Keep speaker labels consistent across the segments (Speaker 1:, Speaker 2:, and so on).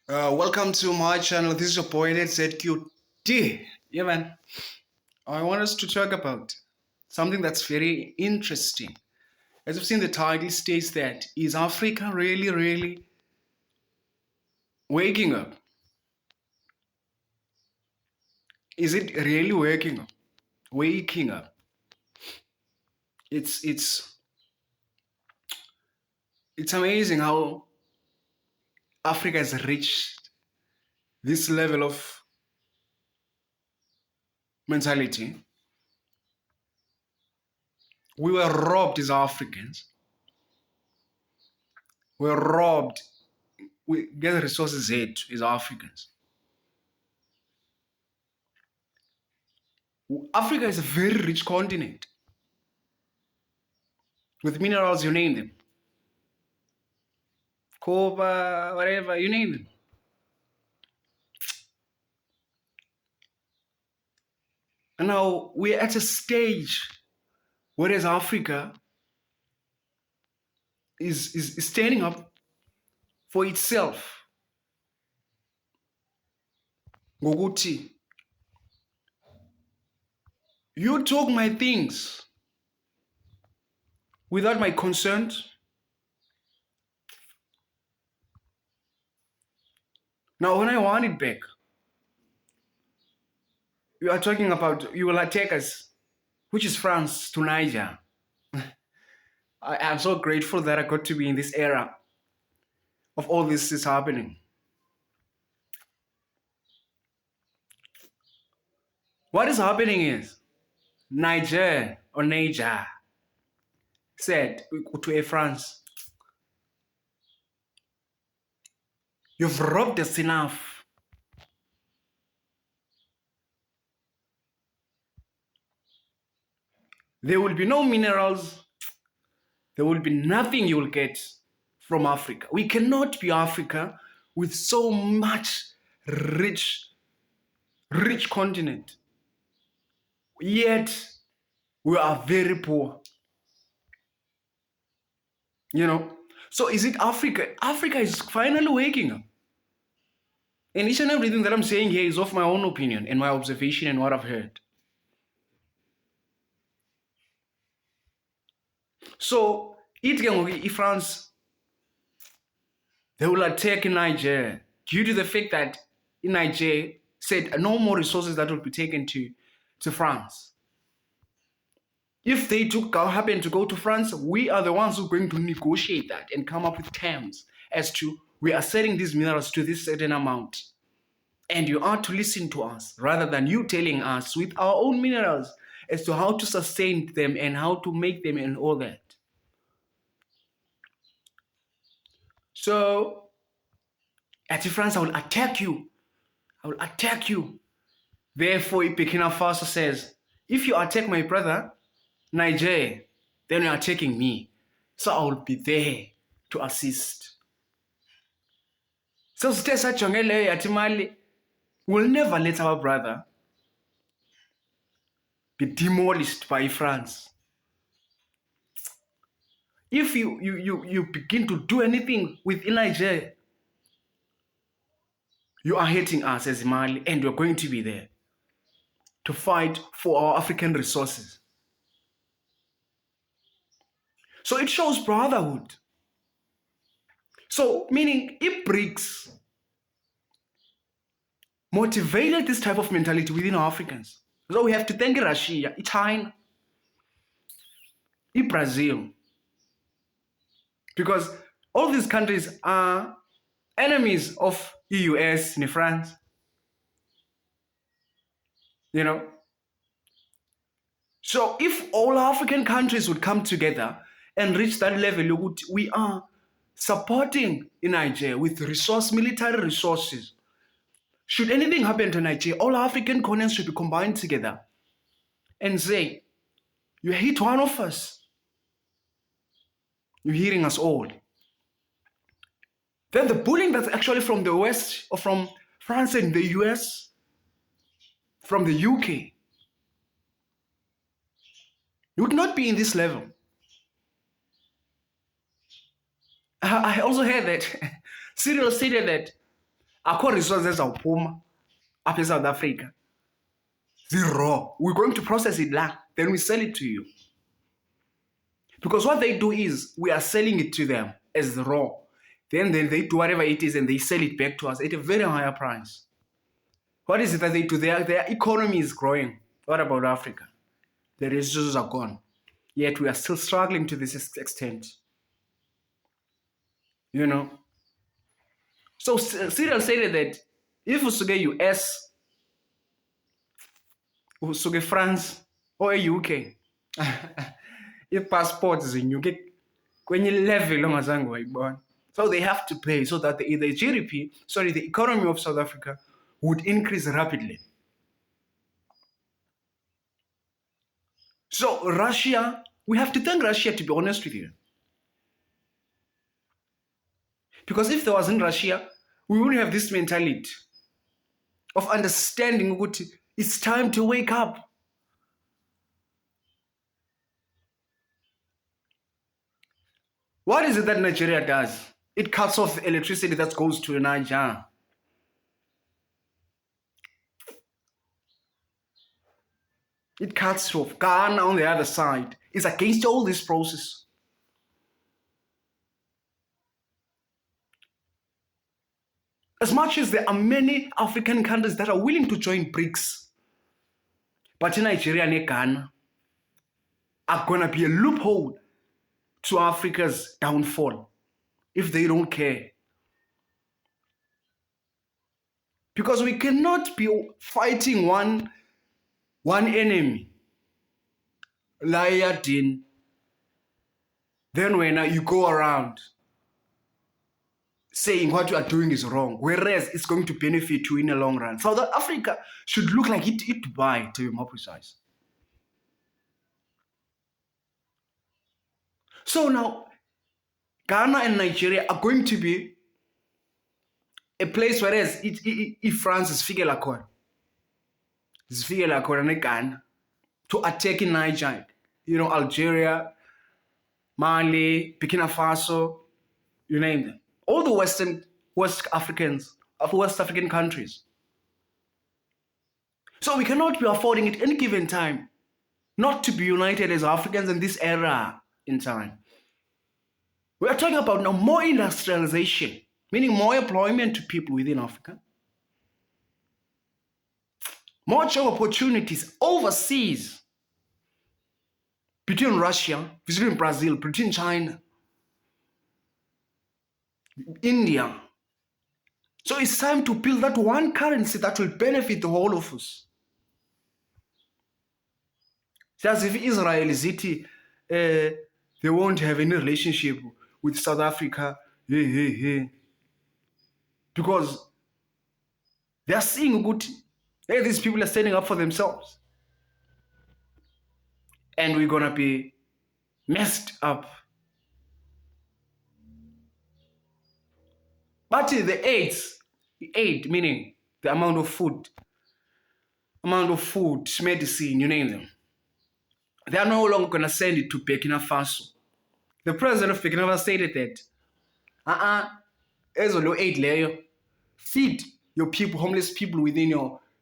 Speaker 1: Welcome to my channel. This is your boy ZQD. Yeah, man. I want us to talk about something that's very interesting. As you've seen, the title states that is Africa really, really waking up? Is it really waking up? Waking up. It's it's amazing how Africa has reached this level of mentality. We were robbed as Africans. We were robbed. We get resources aid as Africans. Africa is a very rich continent with minerals, you name them. Copper, whatever, you name them. And now we're at a stage whereas Africa is standing up for itself. Ngokuthi, you took my things without my consent. Now when I want it back, you are talking about you will attack us, which is France to Niger. I am so grateful that I got to be in this era of all this is happening. What is happening is Niger said to a France, you've robbed us enough. There will be no minerals. There will be nothing you will get from Africa. We cannot be Africa with so much rich continent. Yet we are very poor. So is it Africa? Africa is finally waking up. And each and everything that I'm saying here is of my own opinion and my observation and what I've heard. So, if France, they will attack Niger due to the fact that Niger said no more resources that will be taken to France. If they happen to go to France, we are the ones who are going to negotiate that and come up with terms as to we are selling these minerals to this certain amount. And you are to listen to us rather than you telling us with our own minerals as to how to sustain them and how to make them and all that. So, at France, I will attack you. I will attack you. Therefore, Burkina Faso says, if you attack my brother, Niger, then you are attacking me. So I will be there to assist. So we'll never let our brother be demolished by France. If you begin to do anything with Niger, you are hating us as Mali, and you're going to be there to fight for our African resources. So it shows brotherhood. So meaning if BRICS motivated this type of mentality within our Africans, so we have to thank Russia, China, Brazil, because all these countries are enemies of the US and France. So if all African countries would come together and reach that level, we are supporting Niger with military resources. Should anything happen to Niger, all African continents should be combined together and say, you hit one of us, you're hitting us all. Then the bullying that's actually from the West or from France and the US, from the UK, you would not be in this level. I also heard that Cyril stated that akho resources awuphuma apha eSouth Africa. Zero. We're going to process it la, then we sell it to you. Because what they do is we are selling it to them as raw. Then they do whatever it is and they sell it back to us at a very higher price. What is it that they do? Their economy is growing. What about Africa? The resources are gone. Yet we are still struggling to this extent. You know? So Cyril stated that if usuke US, usuke France, or UK, i-passport zinyuke kwenye level ongazange wayibona. So they have to pay so that the economy of South Africa would increase rapidly. So Russia, we have to thank Russia, to be honest with you. Because if there wasn't Russia, we wouldn't have this mentality of understanding what it's time to wake up. What is it that Nigeria does? It cuts off the electricity that goes to Niger. It cuts off. Ghana on the other side is against all this process. As much as there are many African countries that are willing to join BRICS, but in Nigeria and Ghana are going to be a loophole to Africa's downfall if they don't care. Because we cannot be fighting one enemy, Liardin. Then when you go around saying what you are doing is wrong, whereas it's going to benefit you in the long run. South Africa should look like it Dubai, to be more precise. So now, Ghana and Nigeria are going to be a place whereas if France is figure Ghana to attack in Niger, Algeria, Mali, Burkina Faso, you name them. All the West African countries. So we cannot be affording at any given time not to be united as Africans in this era in time. We are talking about now more industrialization, meaning more employment to people within Africa, more job opportunities overseas, between Russia, between Brazil, between China, India. So it's time to build that one currency that will benefit the whole of us. Just if Israel is they won't have any relationship with South Africa, because they are seeing good. These people are standing up for themselves, and we're gonna be messed up. But the aid, meaning the amount of food, medicine, you name them, they are no longer gonna send it to Burkina Faso. The president of Burkina Faso stated that, ezolo aid layer, feed your people, homeless people within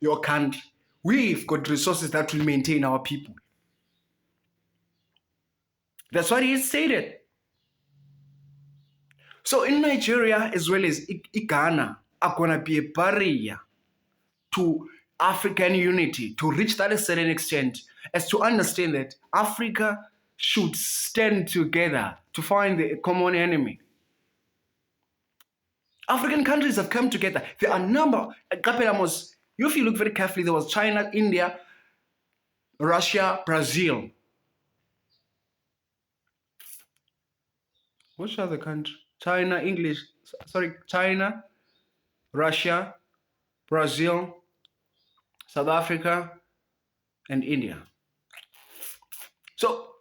Speaker 1: your country. We've got resources that will maintain our people. That's what he stated. So in Nigeria as well as Ghana are going to be a barrier to African unity to reach that a certain extent as to understand that Africa should stand together to find the common enemy. African countries have come together. There are a number. If you look very carefully, there was China, India, Russia, Brazil. Which other country? China, Russia, Brazil, South Africa, and India. So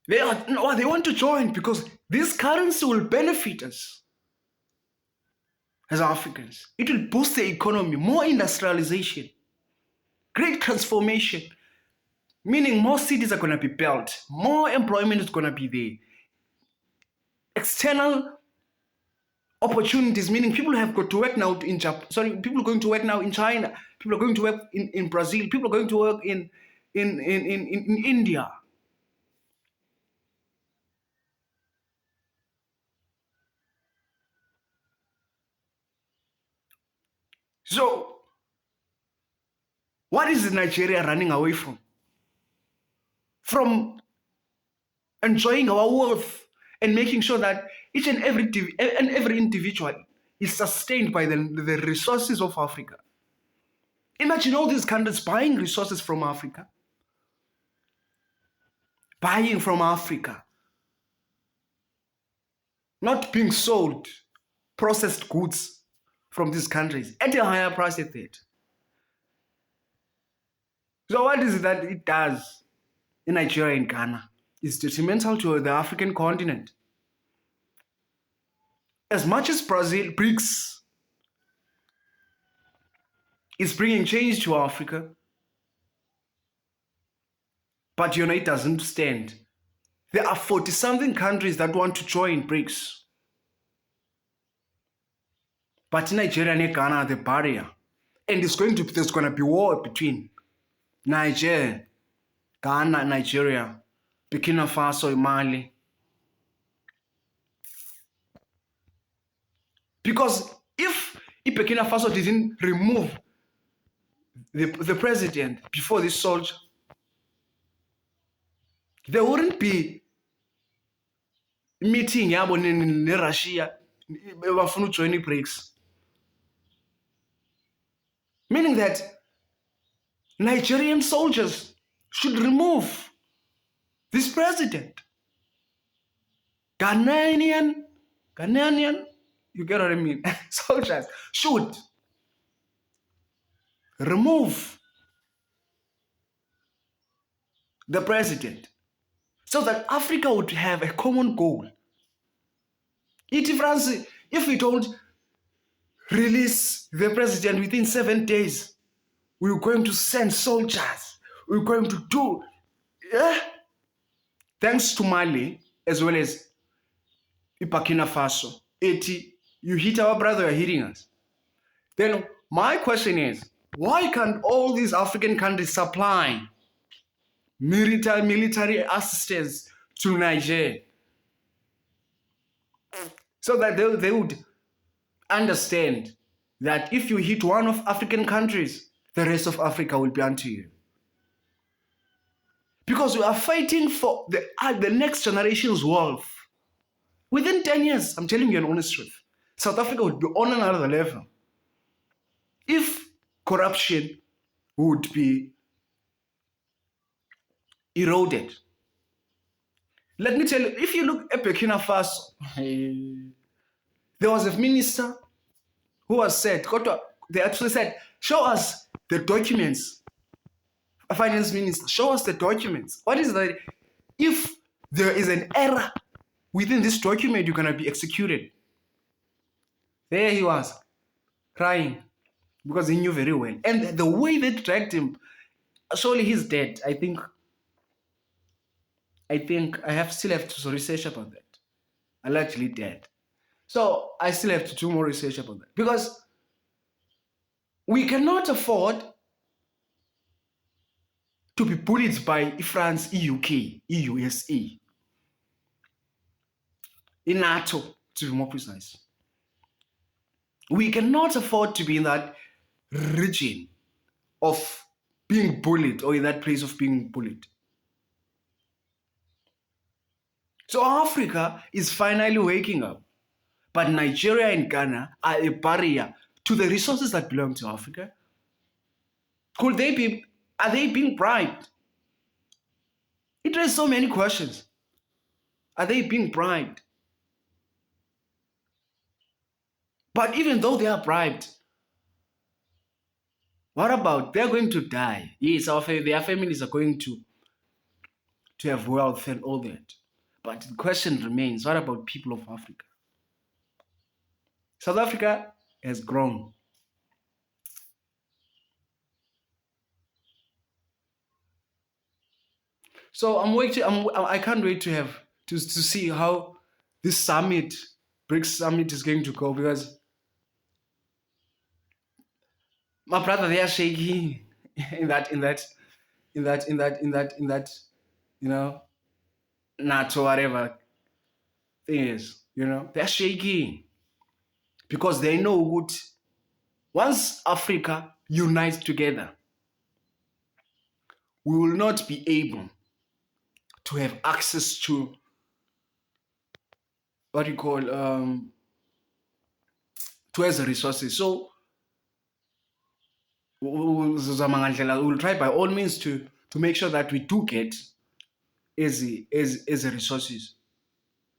Speaker 1: they want to join because this currency will benefit us as Africans. It will boost the economy, more industrialization, great transformation, meaning more cities are going to be built, more employment is going to be there. External opportunities, meaning people have got to work now in Japan. Sorry, people are going to work now in China. People are going to work in Brazil. People are going to work in India. So, what is Nigeria running away from? From enjoying our wealth and making sure that each and every individual is sustained by the resources of Africa. Imagine all these countries buying resources from Africa, buying from Africa, not being sold processed goods from these countries at a higher price at that. So what is it that it does in Nigeria and Ghana? It's detrimental to the African continent. As much as Brazil, BRICS, is bringing change to Africa, but it doesn't stand. There are 40-something countries that want to join BRICS. But Nigeria and Ghana are the barrier. And there's going to be war between Niger, Ghana, Nigeria, Burkina Faso, Mali. Because if Burkina Faso didn't remove the president before this soldier, there wouldn't be meeting yabo Russia bafuna join BRICS. Meaning that Nigerian soldiers should remove this president. Ghanaian, you get what I mean? Soldiers should remove the president so that Africa would have a common goal. If we don't release the president within 7 days, we're going to send soldiers. We're going to do, thanks to Mali as well as Burkina Faso. You hit our brother, you're hitting us. Then my question is, why can't all these African countries supply military assistance to Niger so that they would understand that if you hit one of African countries, the rest of Africa will be unto you? Because we are fighting for the next generation's wealth. Within 10 years, I'm telling you an honest truth, South Africa would be on another level if corruption would be eroded. Let me tell you, if you look at Burkina Faso, there was a minister who was said, they actually said, show us the documents. A finance minister, show us the documents. What is that? If there is an error within this document, you're going to be executed. There he was, crying, because he knew very well. And the way they dragged him, surely he's dead. I think still have to research about that. Allegedly dead. So I still have to do more research about that. Because we cannot afford to be bullied by France, EUK, EUSA, in NATO, to be more precise. We cannot afford to be in that region of being bullied, or in that place of being bullied. So Africa is finally waking up. But Nigeria and Ghana are a barrier to the resources that belong to Africa. Are they being bribed? It raises so many questions. Are they being bribed? But even though they are bribed, what about they're going to die? Yes, their families are going to have wealth and all that. But the question remains, what about people of Africa? South Africa has grown. So I can't wait to see how this summit BRICS summit is going to go, because my brother, they are shaking in that, you know, NATO, whatever thing is, they're shaking because they know what, once Africa unites together, we will not be able to have access to what you call to as resources. So we'll try by all means to make sure that we do get as resources.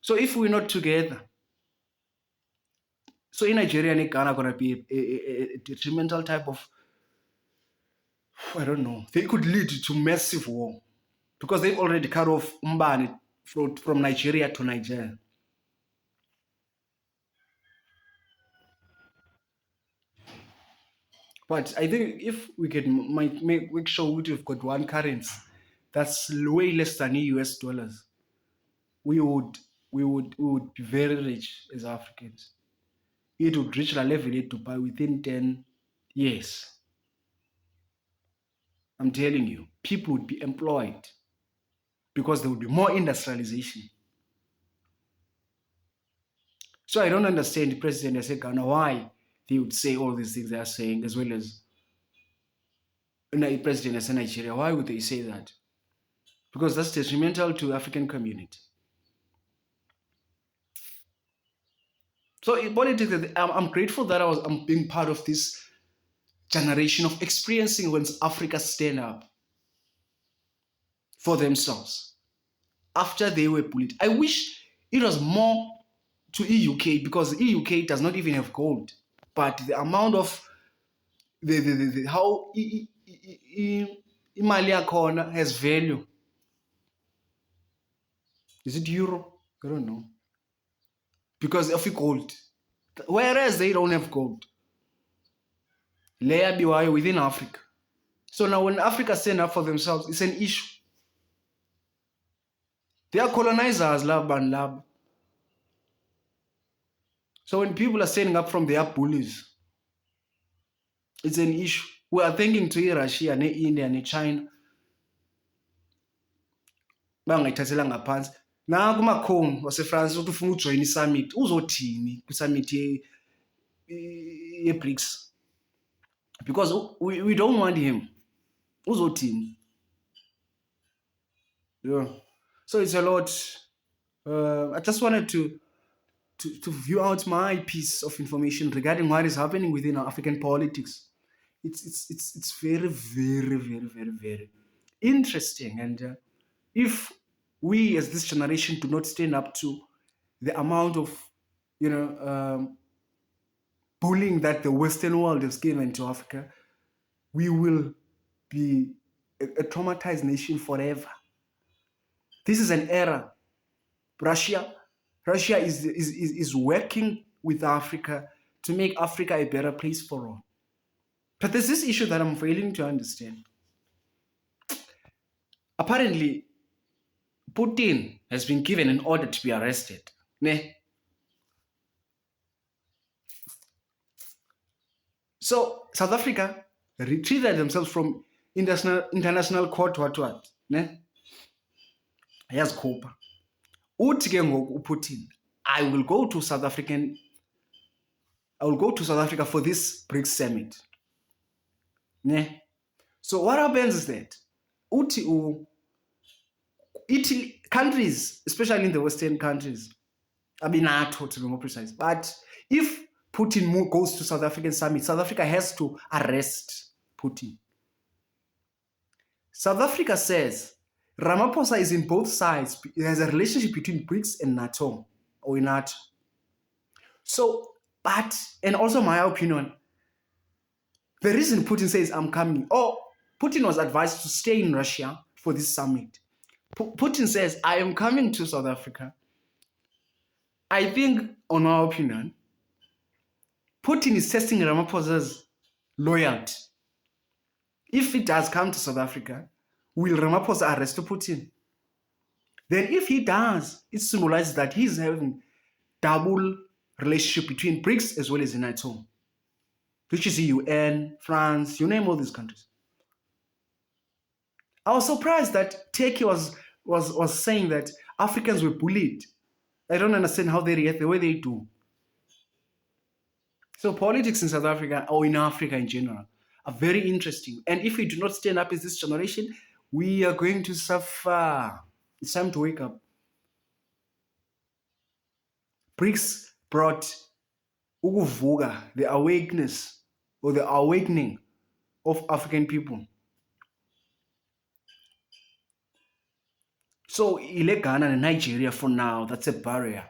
Speaker 1: So if we're not together, so in Nigeria and Ghana are gonna be a detrimental type of, I don't know. They could lead to massive war because they've already cut off Mbani from Nigeria to Niger. But I think if we can make sure we've got one currency that's way less than US dollars, we would be very rich as Africans. It would reach a level at Dubai within 10 years. I'm telling you, people would be employed because there would be more industrialization. So I don't understand the president of Ghana why they would say all these things they are saying, as well as the president of Nigeria. Why would they say that? Because that's detrimental to African community. So in politics, I'm grateful that I'm being part of this generation of experiencing when Africa stand up for themselves after they were bullied. I wish it was more to EUK, because EUK does not even have gold, but the amount of how imali yakhona has value. Is it euro? I don't know. Because of gold. Whereas they don't have gold. Layer BY within Africa. So now when Africa stand up for themselves, it's an issue. They are colonizers, lab and lab. So when people are standing up from their bullies, it's an issue. We are thinking to Russia, India, and China. Bangayithathela ngaphansi. Na kumakhongo waseFrance ukuthi ufuna ujoin i-summit, uzothini kwi-summit ye-BRICS? Because we don't want him. Uzothini? Yeah. So it's a lot. I just wanted to view out my piece of information regarding what is happening within our African politics. It's very, very, very, very, very interesting. And if we as this generation do not stand up to the amount of, bullying that the Western world has given to Africa, we will be a traumatized nation forever. This is an era. Russia is working with Africa to make Africa a better place for all. But there's this issue that I'm failing to understand. Apparently, Putin has been given an order to be arrested. Ne? So South Africa retrieved themselves from international court. What? Ne? Here's Copa. Uthi ke ngoku uPutin, I will go to South Africa for this BRICS summit. Ne? So what happens is that Uthi Italy, countries, especially in the Western countries, I mean NATO to be more precise, but if Putin goes to South African summit, South Africa has to arrest Putin. South Africa says Ramaphosa is in both sides. There's a relationship between BRICS and NATO, or NATO. So, and also my opinion, the reason Putin says I'm coming, Putin was advised to stay in Russia for this summit. Putin says, I am coming to South Africa. I think, on my opinion, Putin is testing Ramaphosa's loyalty. If he does come to South Africa, will Ramaphosa arrest Putin? Then if he does, it symbolizes that he's having double relationship between BRICS as well as the NATO, which is the UN, France, you name all these countries. I was surprised that Turkey was saying that Africans were bullied. I don't understand how they react the way they do. So politics in South Africa or in Africa in general are very interesting. And if we do not stand up as this generation, we are going to suffer. It's time to wake up. BRICS brought ukuvuka, the awakeness or the awakening of African people. So Ghana and Nigeria for now, that's a barrier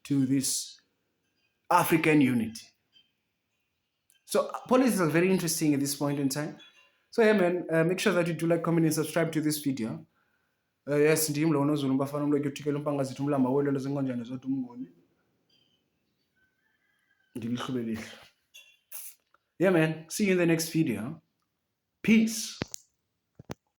Speaker 1: to this African unity. So politics are very interesting at this point in time. So yeah, man, make sure that you do like, comment, and subscribe to this video. Yes, ndim lo nozulu mbafana umlo ekuthikela umpanga zithi umlamba welelo zinkonjane zodwa umngoni. Ndilihlube lihle. Yeah, man. See you in the next video. Peace.